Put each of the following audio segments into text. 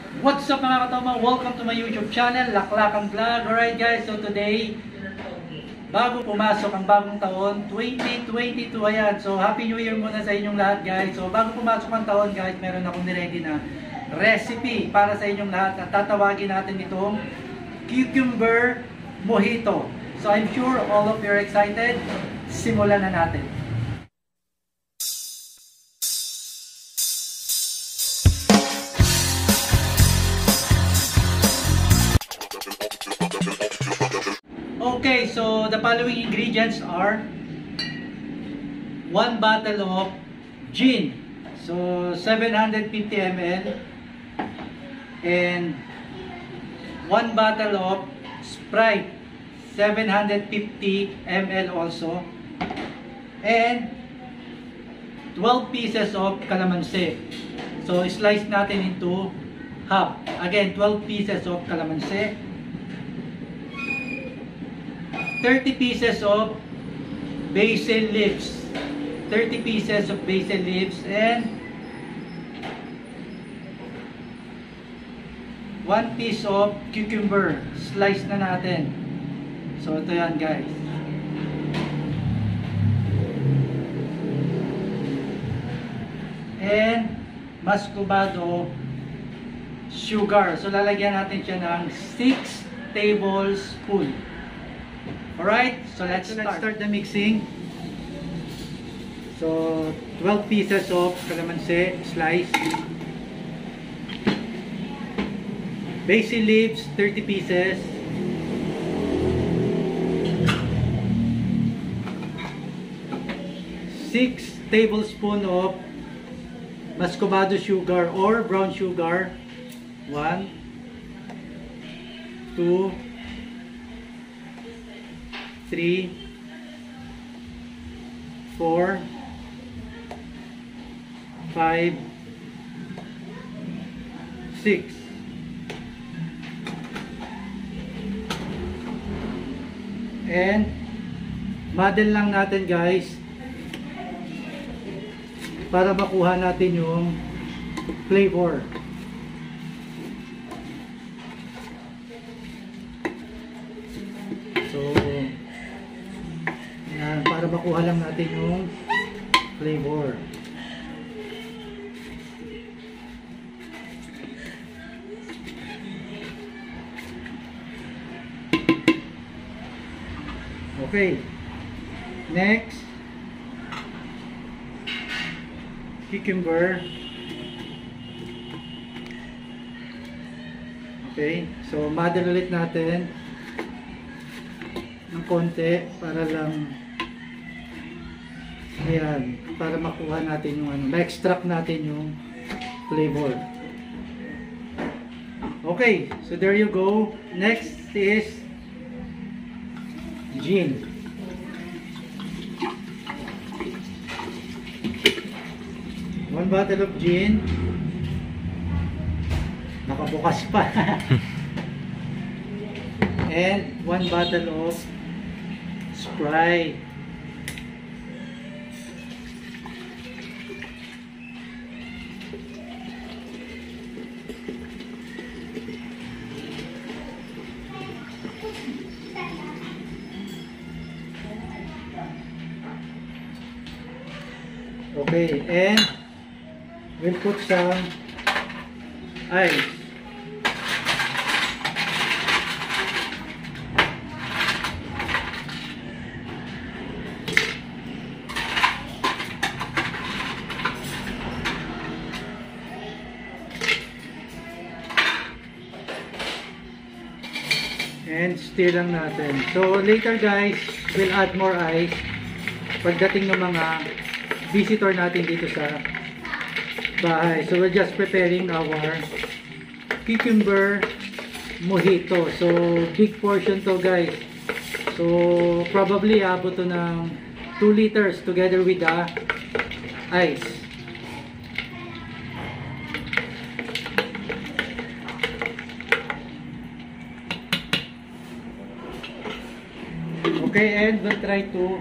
What's up mga katoma? Welcome to my YouTube channel, Laklakan Vlog. Alright guys, so today, bago pumasok ang bagong taon, 2022, ayan. So Happy New Year muna sa inyong lahat guys. So bago pumasok ang taon guys, meron akong niready na recipe para sa inyong lahat. At tatawagin natin itong Cucumber Mojito. So I'm sure all of you are excited. Simulan na natin. Okay, so the following ingredients are 1 bottle of gin, so 750 ml, and 1 bottle of Sprite, 750 ml also, and 12 pieces of calamansi. So slice natin into half. Again, 12 pieces of calamansi. 30 pieces of basil leaves, 30 pieces of basil leaves, and 1 piece of cucumber. Slice na natin. So ito yan guys. And muscovado sugar. So lalagyan natin siya ng 6 tablespoons. Alright, so let's start the mixing. So 12 pieces of calamansi slice, basil leaves 30 pieces, six tablespoons of muscovado sugar or brown sugar. 1, 2, 3, 4, 5, 6. And model lang natin guys para makuha natin yung flavor. Para makuha lang natin yung flavor. Okay. Next, cucumber. Okay. So, model ulit natin ng konti para lang ayan, para makuha natin yung ma-extract natin yung flavor. Okay, so there you go. Next is gin. One bottle of gin. Nakabukas pa. And 1 bottle of Sprite. Okay, and we'll put some ice. And stir lang natin. So later guys, we'll add more ice pagdating ng mga visitor natin dito sa bahay. So we're just preparing our cucumber mojito. So big portion to guys. So probably abot to ng 2 liters together with the ice. Okay, and we'll try to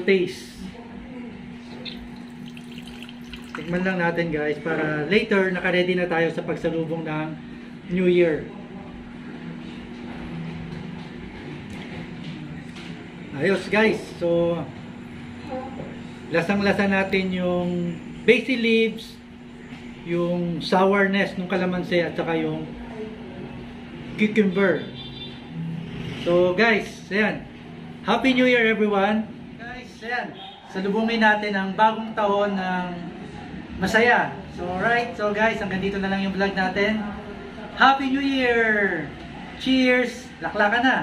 taste. Tikman lang natin guys para later naka-ready na tayo sa pagsalubong ng New Year. Ayos guys, so lasang-lasa natin yung basil leaves, yung sourness ng kalamansi at saka yung cucumber. So guys, ayan. Happy New Year everyone. Guys, ayan. Salubungin natin ang bagong taon ng masaya. So alright, so guys, hanggang dito na lang yung vlog natin. Happy New Year! Cheers! Laklakan na!